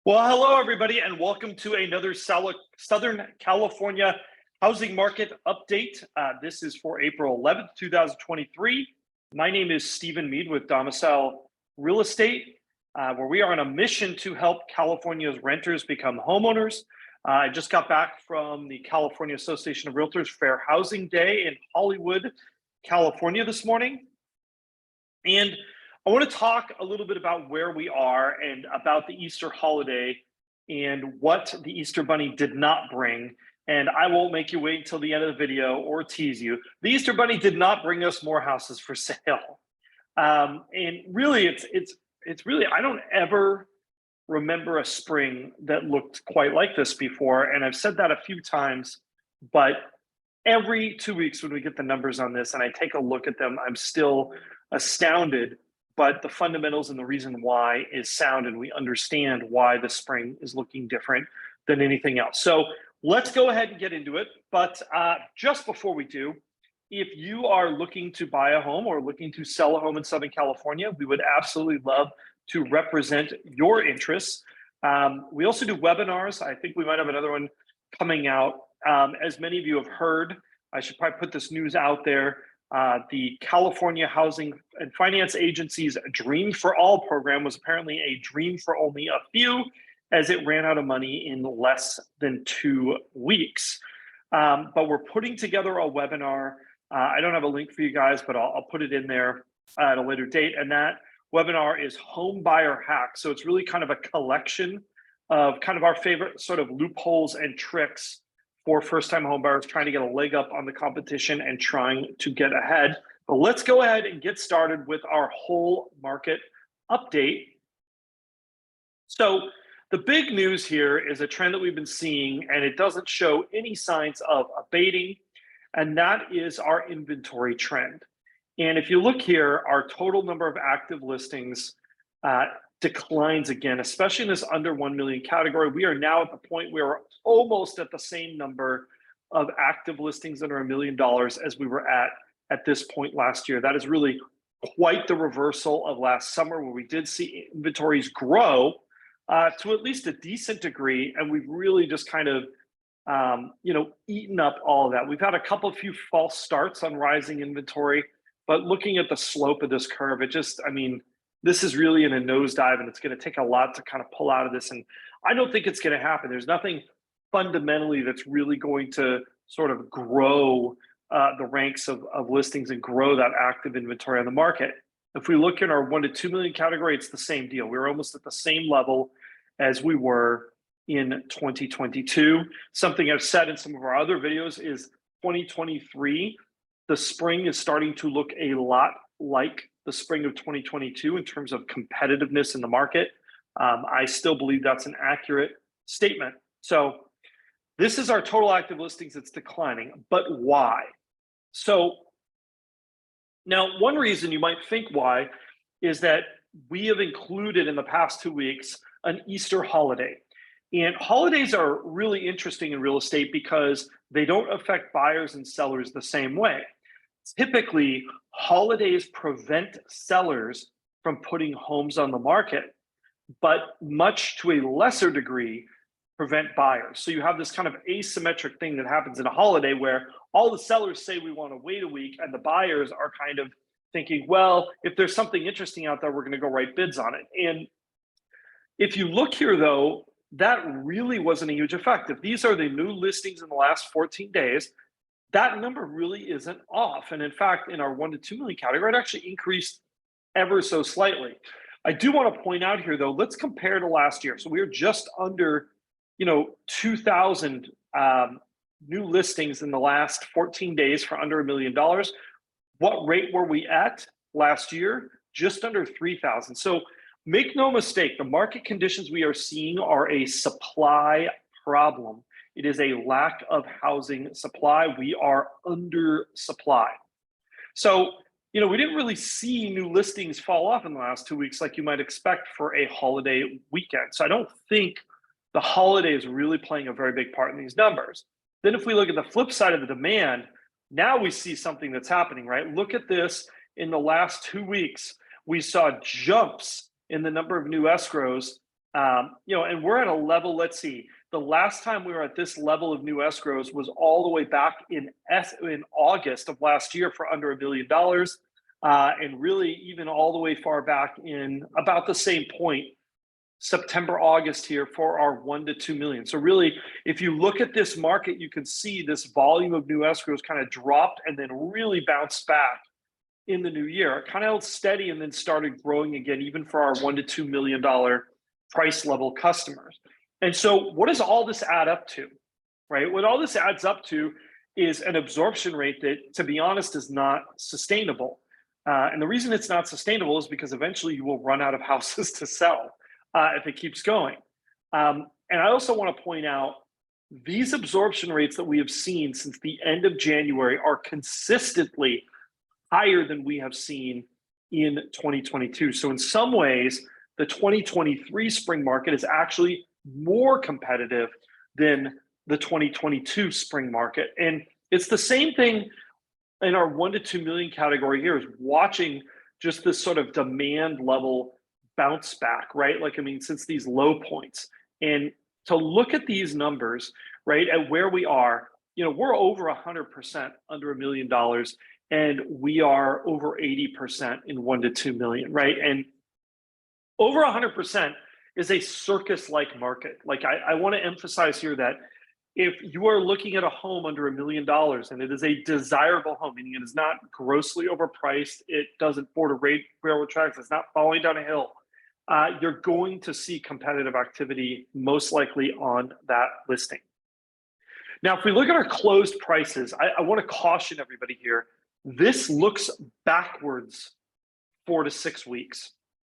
Well, hello, everybody, and welcome to another Southern California housing market update. This is for April 11th, 2023. My name is Stephen Meade with Domicile Real Estate, where we are on a mission to help California's renters become homeowners. I just got back from the California Association of Realtors Fair Housing Day in Hollywood, California this morning. And I want to talk a little bit about where we are and about the Easter holiday and what the Easter Bunny did not bring. And I won't make you wait until the end of the video or tease you. The Easter Bunny did not bring us more houses for sale. And really, it's really, I don't ever remember a spring that looked quite like this before. And I've said that a few times, but every 2 weeks when we get the numbers on this and I take a look at them, I'm still astounded. But the fundamentals and the reason why is sound, and we understand why the spring is looking different than anything else. So let's go ahead and get into it. But just before we do, if you are looking to buy a home or looking to sell a home in Southern California, we would absolutely love to represent your interests. We also do webinars. I think we might have another one coming out. As many of you have heard, I should probably put this news out there. The California Housing and Finance Agency's Dream for All program was apparently a dream for only a few, as it ran out of money in less than 2 weeks. But we're putting together a webinar. I don't have a link for you guys, but I'll put it in there at a later date. And that webinar is Home Buyer Hack. So it's really kind of a collection of kind of our favorite sort of loopholes and tricks for first-time homebuyers trying to get a leg up on the competition and trying to get ahead. But let's go ahead and get started with our whole market update. So the big news here is a trend that we've been seeing, and it doesn't show any signs of abating, and that is our inventory trend. And if you look here, our total number of active listings declines again, especially in this under 1 million category. We are now at the point where we're almost at the same number of active listings under $1 million as we were at this point last year. That is really quite the reversal of last summer, where we did see inventories grow to at least a decent degree, and we've really just kind of eaten up all of that. We've had a few false starts on rising inventory, but looking at the slope of this curve, this is really in a nosedive, and it's going to take a lot to kind of pull out of this. And I don't think it's going to happen. There's nothing fundamentally that's really going to sort of grow the ranks of listings and grow that active inventory on the market. If we look in our 1 to 2 million category, it's the same deal. We're almost at the same level as we were in 2022. Something I've said in some of our other videos is 2023, the spring is starting to look a lot like the spring of 2022 in terms of competitiveness in the market. I still believe that's an accurate statement. So this is our total active listings. It's declining, but why? So now one reason you might think why is that we have included in the past 2 weeks an Easter holiday. And holidays are really interesting in real estate because they don't affect buyers and sellers the same way. Typically, holidays prevent sellers from putting homes on the market, but much to a lesser degree, prevent buyers. So you have this kind of asymmetric thing that happens in a holiday where all the sellers say we want to wait a week, and the buyers are kind of thinking, well, if there's something interesting out there, we're going to go write bids on it. And if you look here, though, that really wasn't a huge effect. If these are the new listings in the last 14 days, that number really isn't off. And in fact, in our 1 to 2 million category, it actually increased ever so slightly. I do want to point out here, though, let's compare to last year. So we were just under, 2,000 new listings in the last 14 days for under $1 million. What rate were we at last year? Just under 3,000. So make no mistake, the market conditions we are seeing are a supply problem. It is a lack of housing supply. We are under supply. So, we didn't really see new listings fall off in the last 2 weeks like you might expect for a holiday weekend. So I don't think the holiday is really playing a very big part in these numbers. Then if we look at the flip side of the demand, now we see something that's happening, right? Look at this. In the last 2 weeks, we saw jumps in the number of new escrows And we're at a level, let's see, the last time we were at this level of new escrows was all the way back in August of last year for under $1 billion. And really even all the way far back in about the same point, September, August here for our 1 to 2 million. So really, if you look at this market, you can see this volume of new escrows kind of dropped and then really bounced back in the new year. It kind of held steady and then started growing again, even for our $1 to $2 million price level customers. And so what does all this add up to, right? What all this adds up to is an absorption rate that, to be honest, is not sustainable. And the reason it's not sustainable is because eventually you will run out of houses to sell if it keeps going. And I also want to point out these absorption rates that we have seen since the end of January are consistently higher than we have seen in 2022. So in some ways, the 2023 spring market is actually more competitive than the 2022 spring market. And it's the same thing in our 1 to 2 million category here, is watching just this sort of demand level bounce back, right? Like, I mean, since these low points. And to look at these numbers, right, at where we are, we're over 100% under $1 million, and we are over 80% in 1 to 2 million, right? And over 100% is a circus-like market. Like, I want to emphasize here that if you are looking at a home under $1 million and it is a desirable home, meaning it is not grossly overpriced, it doesn't border railroad tracks, it's not falling down a hill, you're going to see competitive activity most likely on that listing. Now, if we look at our closed prices, I want to caution everybody here. This looks backwards 4 to 6 weeks.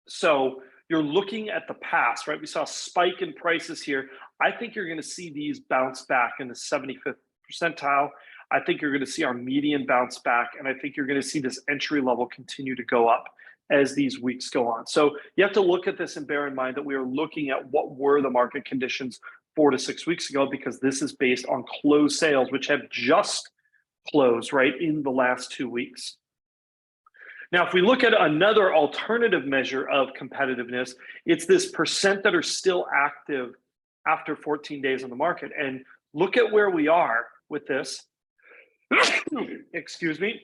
So you're looking at the past, right? We saw a spike in prices here. I think you're going to see these bounce back in the 75th percentile. I think you're going to see our median bounce back, and I think you're going to see this entry level continue to go up as these weeks go on. So you have to look at this and bear in mind that we are looking at what were the market conditions 4 to 6 weeks ago, because this is based on closed sales, which have just closed, right, in the last 2 weeks. Now, if we look at another alternative measure of competitiveness, it's this percent that are still active after 14 days on the market. And look at where we are with this. Excuse me.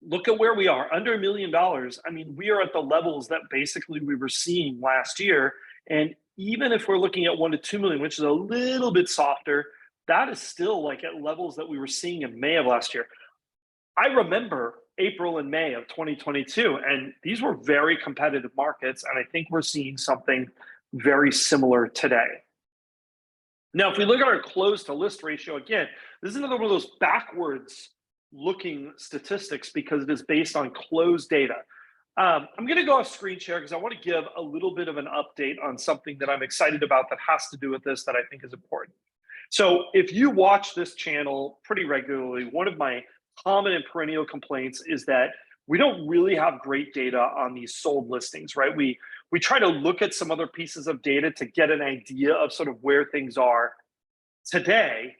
Look at where we are, under $1 million. I mean, we are at the levels that basically we were seeing last year. And even if we're looking at 1 to 2 million, which is a little bit softer, that is still like at levels that we were seeing in May of last year. I remember April and May of 2022, and these were very competitive markets, and I think we're seeing something very similar today. Now, if we look at our close to list ratio, again, this is another one of those backwards looking statistics because it is based on closed data. I'm going to go off screen share because I want to give a little bit of an update on something that I'm excited about that has to do with this that I think is important. So if you watch this channel pretty regularly, one of my common and perennial complaints is that we don't really have great data on these sold listings, right? We try to look at some other pieces of data to get an idea of sort of where things are today.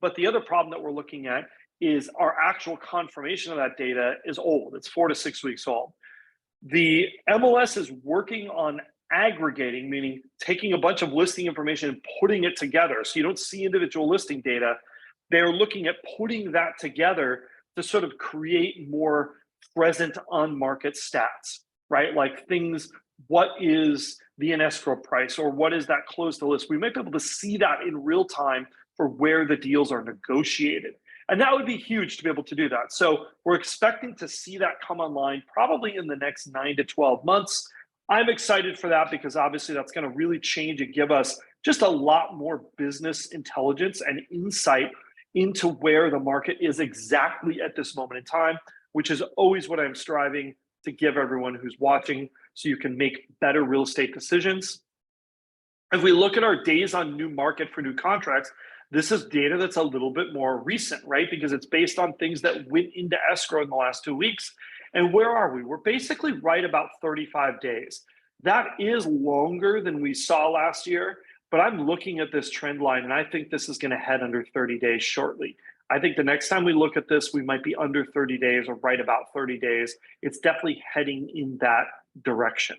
But the other problem that we're looking at is our actual confirmation of that data is old. It's 4 to 6 weeks old. The MLS is working on aggregating, meaning taking a bunch of listing information and putting it together. So you don't see individual listing data. They're looking at putting that together to sort of create more present on market stats, right? Like things, what is the in escrow price, or what is that close to list? We might be able to see that in real time for where the deals are negotiated. And that would be huge to be able to do that. So we're expecting to see that come online probably in the next 9 to 12 months. I'm excited for that because obviously that's going to really change and give us just a lot more business intelligence and insight into where the market is exactly at this moment in time, which is always what I'm striving to give everyone who's watching so you can make better real estate decisions. If we look at our days on new market for new contracts, this is data that's a little bit more recent, right? Because it's based on things that went into escrow in the last 2 weeks. And where are we? We're basically right about 35 days. That is longer than we saw last year, but I'm looking at this trend line and I think this is going to head under 30 days shortly. I think the next time we look at this, we might be under 30 days or right about 30 days. It's definitely heading in that direction.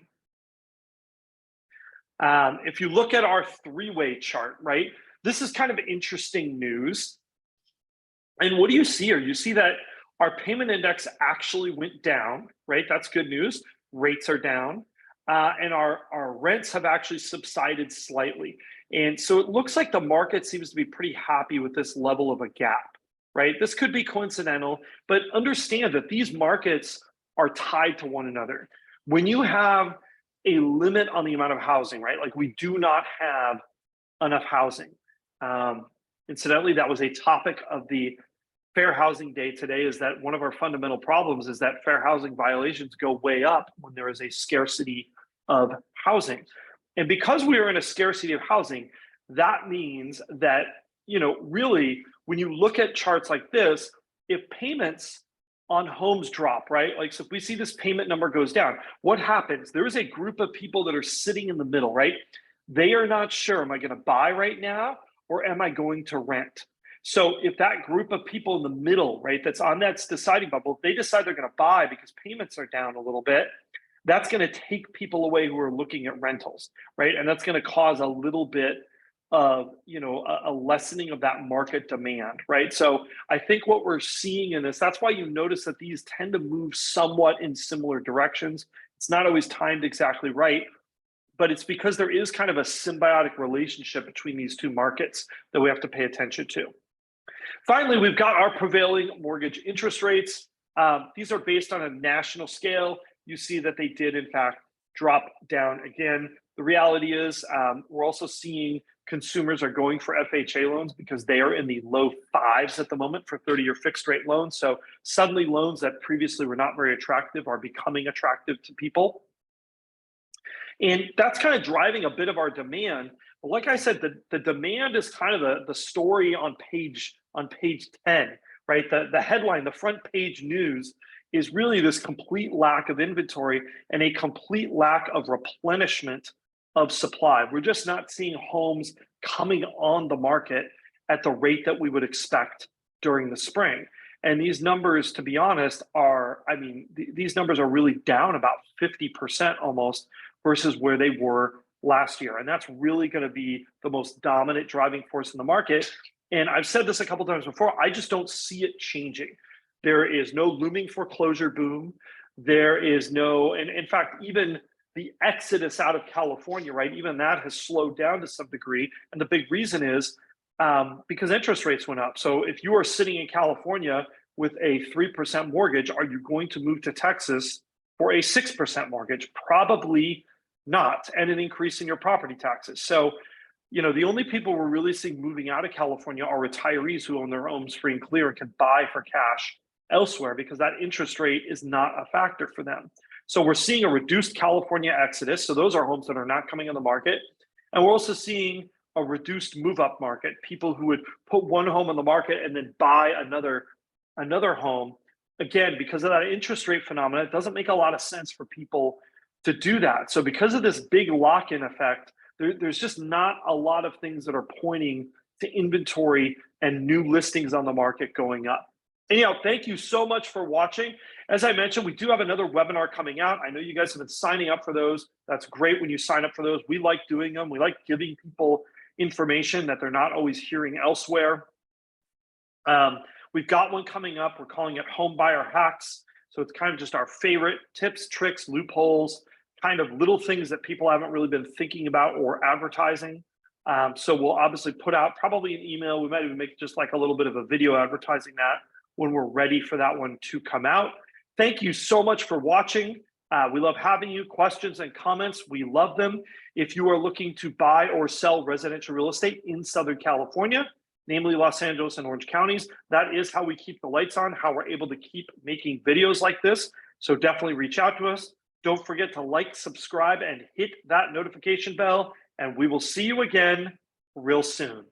If you look at our three-way chart, right, this is kind of interesting news. And what do you see here? You see that our payment index actually went down, right? That's good news. Rates are down. And our rents have actually subsided slightly. And so it looks like the market seems to be pretty happy with this level of a gap, right? This could be coincidental, but understand that these markets are tied to one another. When you have a limit on the amount of housing, right? Like we do not have enough housing. Incidentally, that was a topic of the Fair Housing Day today, is that one of our fundamental problems is that fair housing violations go way up when there is a scarcity of housing. And because we are in a scarcity of housing, that means that, really, when you look at charts like this, if payments on homes drop, right? Like, so if we see this payment number goes down, what happens? There is a group of people that are sitting in the middle, right? They are not sure, am I going to buy right now or am I going to rent? So if that group of people in the middle, right, that's deciding bubble, if they decide they're going to buy because payments are down a little bit, that's going to take people away who are looking at rentals, right? And that's going to cause a little bit of, a lessening of that market demand, right? So I think what we're seeing in this, that's why you notice that these tend to move somewhat in similar directions. It's not always timed exactly right, but it's because there is kind of a symbiotic relationship between these two markets that we have to pay attention to. Finally, we've got our prevailing mortgage interest rates. These are based on a national scale. You see that they did, in fact, drop down again. The reality is we're also seeing consumers are going for FHA loans because they are in the low fives at the moment for 30-year fixed rate loans. So suddenly loans that previously were not very attractive are becoming attractive to people. And that's kind of driving a bit of our demand. But like I said, the demand is kind of the story on page 10, right? The headline, the front page news is really this complete lack of inventory and a complete lack of replenishment of supply. We're just not seeing homes coming on the market at the rate that we would expect during the spring. And these numbers, to be honest, these numbers are really down about 50% almost versus where they were last year. And that's really going to be the most dominant driving force in the market. And I've said this a couple of times before, I just don't see it changing. There is no looming foreclosure boom. There is no, and in fact, even the exodus out of California, right? Even that has slowed down to some degree. And the big reason is because interest rates went up. So if you are sitting in California with a 3% mortgage, are you going to move to Texas for a 6% mortgage? Probably not, and an increase in your property taxes. So, the only people we're really seeing moving out of California are retirees who own their homes free and clear and can buy for cash elsewhere because that interest rate is not a factor for them. So we're seeing a reduced California exodus. So those are homes that are not coming on the market. And we're also seeing a reduced move-up market, people who would put one home on the market and then buy another home. Again, because of that interest rate phenomenon, it doesn't make a lot of sense for people to do that. So because of this big lock-in effect, there's just not a lot of things that are pointing to inventory and new listings on the market going up. Anyhow, thank you so much for watching. As I mentioned, we do have another webinar coming out. I know you guys have been signing up for those. That's great when you sign up for those. We like doing them. We like giving people information that they're not always hearing elsewhere. We've got one coming up. We're calling it Home Buyer Hacks. So it's kind of just our favorite tips, tricks, loopholes, kind of little things that people haven't really been thinking about or advertising. So we'll obviously put out probably an email. We might even make just like a little bit of a video advertising that when we're ready for that one to come out. Thank you so much for watching. We love having you. Questions and comments, we love them. If you are looking to buy or sell residential real estate in Southern California, namely Los Angeles and Orange counties, that is how we keep the lights on, how we're able to keep making videos like this. So definitely reach out to us. Don't forget to like, subscribe, and hit that notification bell. And we will see you again real soon.